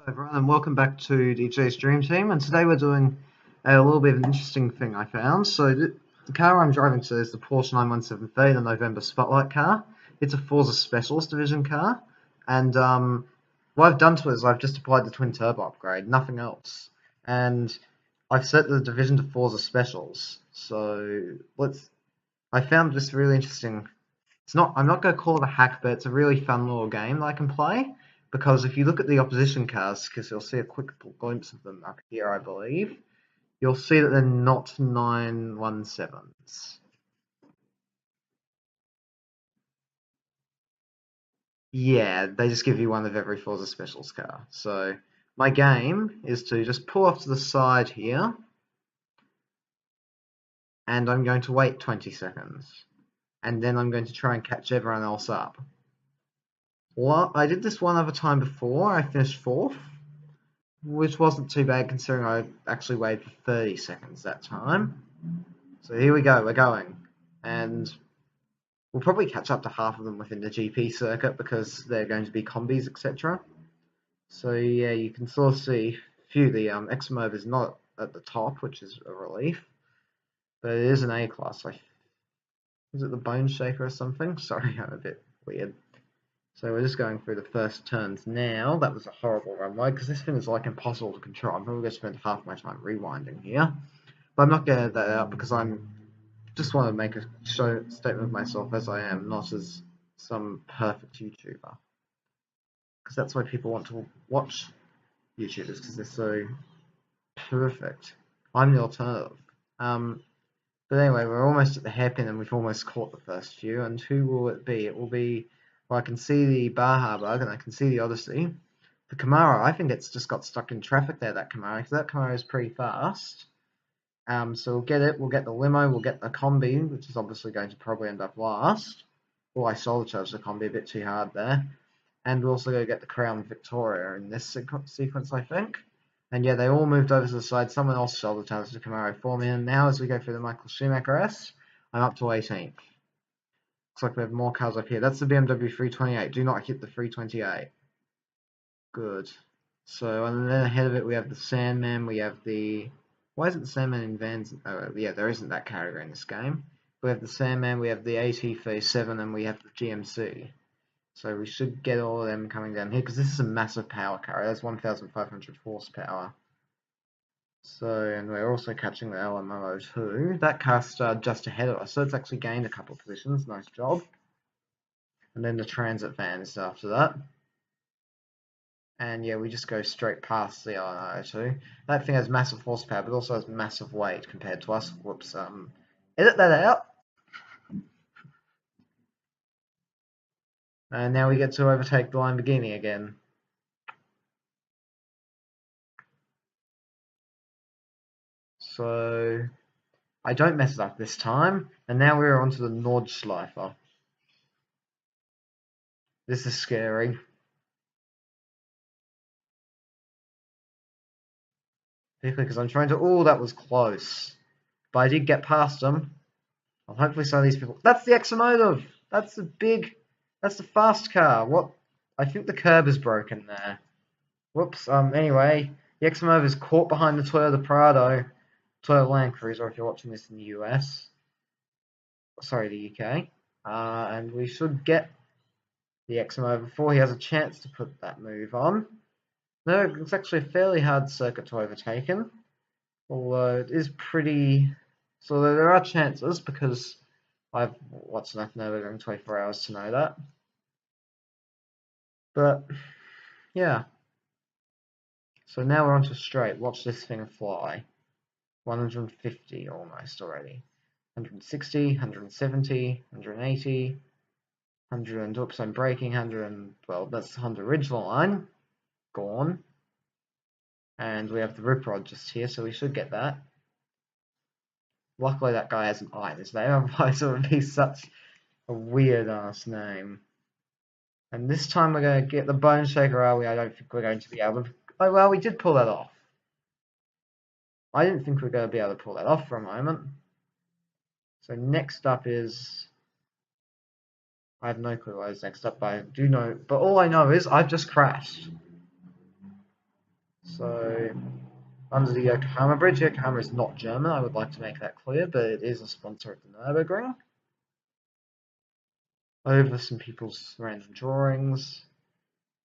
Everyone, and welcome back to DJ's Dream Team. And today we're doing a little bit of an interesting thing I found. So the car I'm driving today is the Porsche 917V, the November Spotlight car. It's a Forza Specialist Division car, and what I've done to it is I've just applied the twin turbo upgrade, nothing else. And I've set the division to Forza Specials. So I found this really interesting. I'm not going to call it a hack, but it's a really fun little game that I can play. Because if you look at the opposition cars, because you'll see a quick glimpse of them up here, I believe, you'll see that they're not 917s. Yeah, they just give you one of every Forza Specials car. So my game is to just pull off to the side here, and I'm going to wait 20 seconds. And then I'm going to try and catch everyone else up. Well, I did this one other time before, I finished 4th. Which wasn't too bad considering I actually waited for 30 seconds that time. So here we go, we're going. And we'll probably catch up to half of them within the GP circuit because they're going to be combis, etc. So yeah, you can sort of see a few of the Exmove is not at the top, which is a relief. But it is an A-class. Is it the Bone Shaker or something? Sorry, I'm a bit weird. So we're just going through the first turns now. That was a horrible runway because this thing is like impossible to control. I'm probably going to spend half my time rewinding here. But I'm not going to edit that out because just want to make a statement of myself as I am, not as some perfect YouTuber. Because that's why people want to watch YouTubers, because they're so perfect. I'm the alternative. But anyway, we're almost at the hairpin and we've almost caught the first few. And who will it be? It will be, well, I can see the Baja Bug and I can see the Odyssey. The Camaro, I think it's just got stuck in traffic there, that Camaro, because that Camaro is pretty fast. So we'll get it, we'll get the limo, we'll get the combi, which is obviously going to probably end up last. Oh, I solar charged the combi a bit too hard there. And we'll also go get the Crown Victoria in this sequence, I think. And yeah, they all moved over to the side. Someone else shoulder charged the Camaro for me. And now as we go through the Michael Schumacher S, I'm up to 18th. Looks like we have more cars up here. That's the BMW 328. Do not hit the 328. Good. So, and then ahead of it we have the Sandman, we have the... Why isn't the Sandman in Vans? Oh, yeah, there isn't that category in this game. We have the Sandman, we have the AT-V7, and we have the GMC. So we should get all of them coming down here, because this is a massive power car. That's 1,500 horsepower. So, and we're also catching the LMO too. That car started just ahead of us, so it's actually gained a couple of positions. Nice job. And then the Transit van is after that. And yeah, we just go straight past the LMO2. That thing has massive horsepower, but also has massive weight compared to us. Whoops, edit that out. And now we get to overtake the Lamborghini again. So, I don't mess it up this time. And now we're onto the Nordschleifer. This is scary. Particularly because I'm trying to... Oh, that was close. But I did get past them. Well, hopefully some of these people... That's the Exomotive! That's the big... That's the fast car. What? I think the curb is broken there. Whoops. Anyway, the Exomotive is caught behind the Toyota Prado. Toyota Land Cruiser, if you're watching this in the US. Sorry, the UK. And we should get the Exomotive before he has a chance to put that move on. No, it's actually a fairly hard circuit to overtake him. Although it is pretty... So there are chances, because I've watched enough Nürburgring 24 hours to know that. But, yeah. So now we're onto straight. Watch this thing fly. 150 almost already. 160, 170, 180, 100, oops, I'm braking, 100, well, that's the Honda Ridgeline line. Gone. And we have the Rip Rod just here, so we should get that. Luckily that guy has an I in his name, otherwise it would be such a weird-ass name. And this time we're going to get the Bone Shaker, are we? I don't think we're going to be able to... Oh, well, we did pull that off. I didn't think we were going to be able to pull that off for a moment. So next up is... I have no clue what is next up, but I do know... But all I know is I've just crashed. So, under the Yokohama Bridge. Yokohama is not German, I would like to make that clear, but it is a sponsor of the Nürburgring. Over some people's random drawings.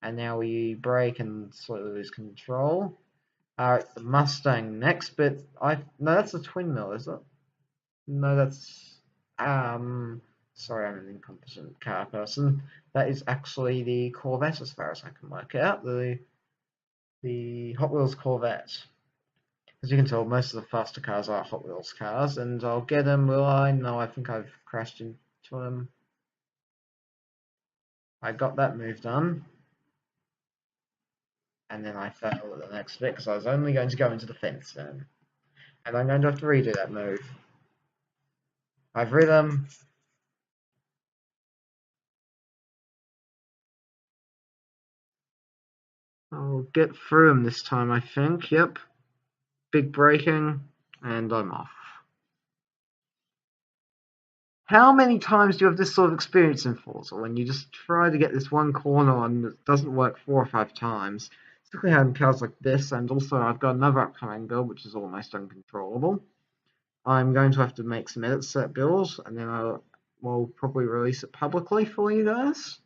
And now we brake and slightly lose control. The Mustang next, but no, that's a twin mill, is it? No, that's sorry, I'm an incompetent car person. That is actually the Corvette, as far as I can work out. The Hot Wheels Corvette. As you can tell, most of the faster cars are Hot Wheels cars, and I'll get them, will I? No, I think I've crashed into them. I got that move done. And then I failed at the next bit, because I was only going to go into the fence then. And I'm going to have to redo that move. I've ridden. I'll get through them this time, I think. Yep. Big braking, and I'm off. How many times do you have this sort of experience in Forza when you just try to get this one corner and it doesn't work 4 or 5 times? Particularly in cars like this, and also I've got another upcoming build which is almost uncontrollable. I'm going to have to make some edits to that build, and then I will probably release it publicly for you guys.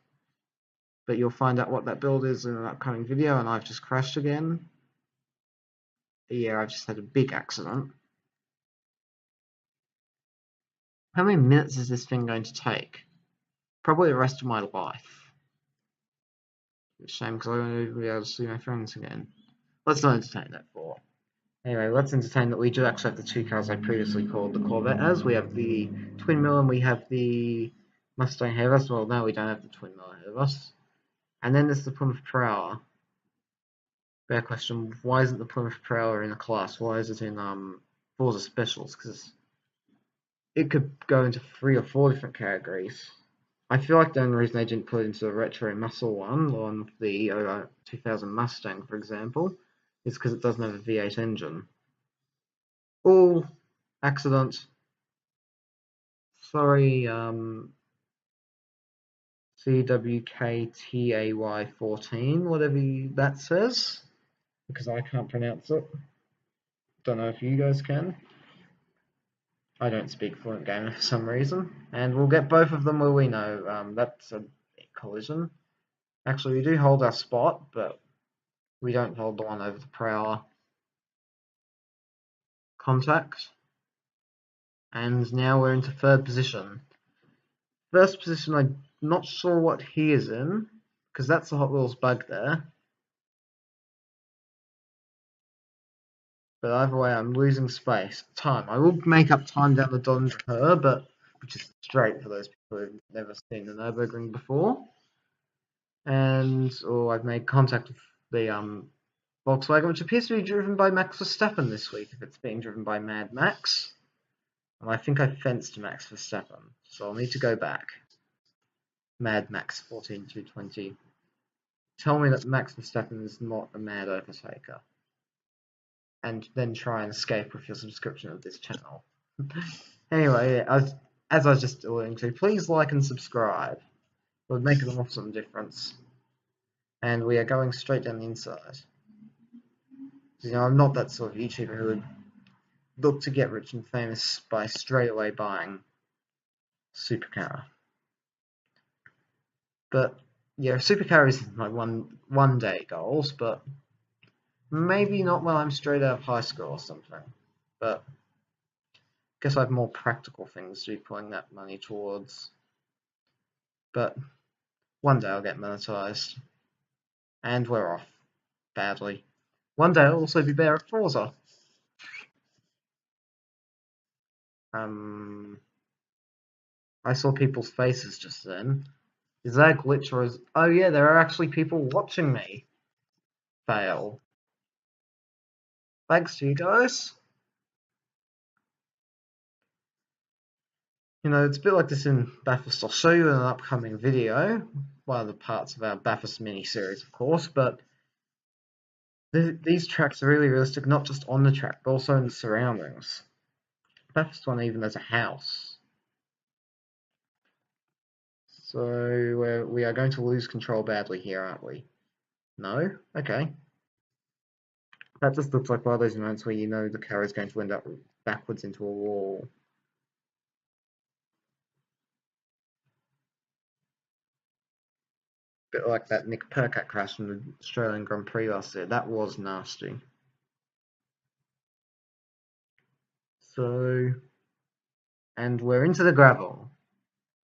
But you'll find out what that build is in an upcoming video, and I've just crashed again. Yeah, I've just had a big accident. How many minutes is this thing going to take? Probably the rest of my life. It's a shame because I won't be able to see my friends again. Let's not entertain that thought. Anyway, let's entertain that we do actually have the 2 cars I previously called the Corvette as. We have the twin mill and we have the Mustang ahead of us. Well, no, we don't have the twin mill ahead of us. And then there's the Plymouth Prowler. Fair question, why isn't the Plymouth Prowler in a class? Why is it in Forza Specials? Because it could go into 3 or 4 different categories. I feel like the only reason they didn't put it into the Retro Muscle one on the 2000 Mustang, for example, is because it doesn't have a V8 engine. Oh, accident. Sorry, CWKTAY14, whatever that says, because I can't pronounce it. Don't know if you guys can. I don't speak fluent gamer for some reason. And we'll get both of them, will we? No, that's a collision. Actually, we do hold our spot, but we don't hold the one over the Prowler. Contact. And now we're into 3rd position. First position, I'm not sure what he is in, because that's the Hot Wheels bug there. But either way, I'm losing space. Time. I will make up time down the Don Her, but which is straight for those people who've never seen the Nürburgring before. And I've made contact with the Volkswagen, which appears to be driven by Max Verstappen this week, if it's being driven by Mad Max. And I think I fenced Max Verstappen, so I'll need to go back. Mad Max 14220. Tell me that Max Verstappen is not a mad overtaker. And then try and escape with your subscription of this channel. Anyway, as I was just alluding to, please like and subscribe. It would make an awesome difference. And we are going straight down the inside. You know, I'm not that sort of YouTuber who would look to get rich and famous by straight away buying supercar. But yeah, supercar is my one day goals, but maybe not when I'm straight out of high school or something. But I guess I have more practical things to be putting that money towards. But one day I'll get monetized. And we're off. Badly. One day I'll also be better at Forza. I saw people's faces just then. Is that a glitch or is... Oh yeah, there are actually people watching me fail. Thanks to you guys. You know, it's a bit like this in Bathurst. I'll show you in an upcoming video, one of the parts of our Bathurst mini-series, of course, but these tracks are really realistic, not just on the track, but also in the surroundings. Bathurst one even has a house. So we are going to lose control badly here, aren't we? No? Okay. That just looks like one of those moments where you know the car is going to end up backwards into a wall. Bit like that Nick Percat crash from the Australian Grand Prix last year. That was nasty. So, and we're into the gravel.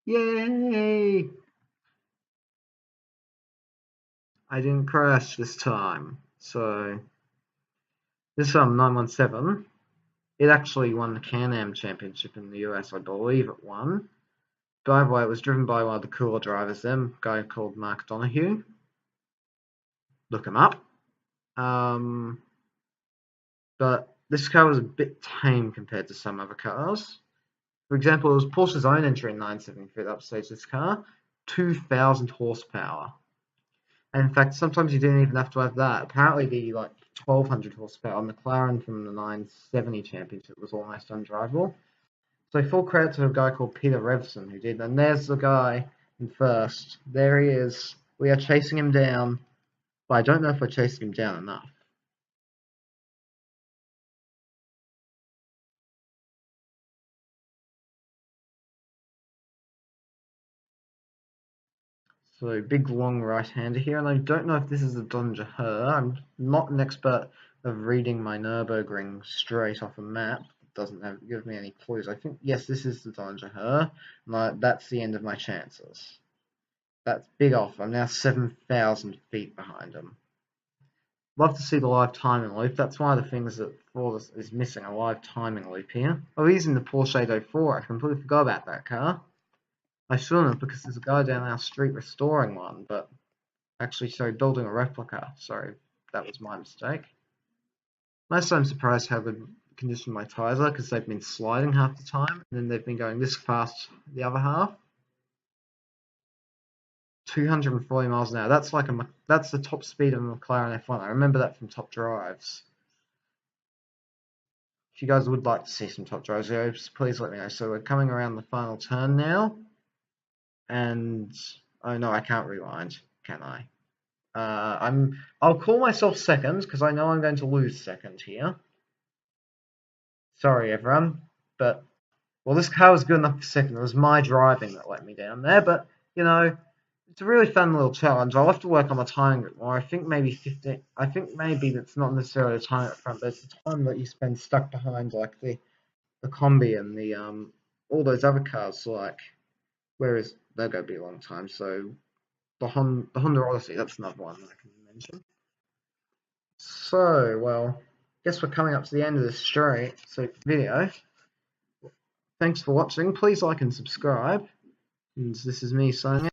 Yay! I didn't crash this time. So, this 917. It actually won the Can-Am Championship in the US, I believe it won. By the way, it was driven by one of the cooler drivers then, a guy called Mark Donohue. Look him up. But this car was a bit tame compared to some other cars. For example, it was Porsche's own entry in 973 that upstaged this car, 2,000 horsepower. And in fact, sometimes you didn't even have to have that. Apparently, the 1,200 horsepower McLaren from the 970 Championship was almost undrivable. So full credit to a guy called Peter Revson who did. And there's the guy in first. There he is. We are chasing him down. But I don't know if we're chasing him down enough. So big long right-hander here, and I don't know if this is a Donja-Her. I'm not an expert of reading my Nürburgring straight off a map. It doesn't give me any clues. I think, yes, this is the Donja-Her. That's the end of my chances. That's big off. I'm now 7,000 feet behind him. Love to see the live timing loop. That's one of the things that Ford is missing, a live timing loop here. Oh, he's in the Porsche 804. I completely forgot about that car. I shouldn't have, because there's a guy down our street restoring one, but actually, sorry, building a replica. Sorry, that was my mistake. Mostly I'm surprised how good condition my tyres are, because they've been sliding half the time, and then they've been going this fast the other half. 240 miles an hour. That's the top speed of a McLaren F1. I remember that from Top Drives. If you guys would like to see some Top Drives videos, please let me know. So we're coming around the final turn now. And oh no, I can't rewind, can I? I'll call myself second because I know I'm going to lose second here. Sorry everyone, but well, this car was good enough for second. It was my driving that let me down there, but you know, it's a really fun little challenge. I'll have to work on my timing a bit more. I think maybe 15. I think maybe that's not necessarily the time at front, but it's the time that you spend stuck behind like the Combi and the all those other cars. Like, whereas they're going to be a long time. So the Honda Odyssey, that's another one that I can mention. So, well, guess we're coming up to the end of this video. Thanks for watching. Please like and subscribe. And this is me signing out.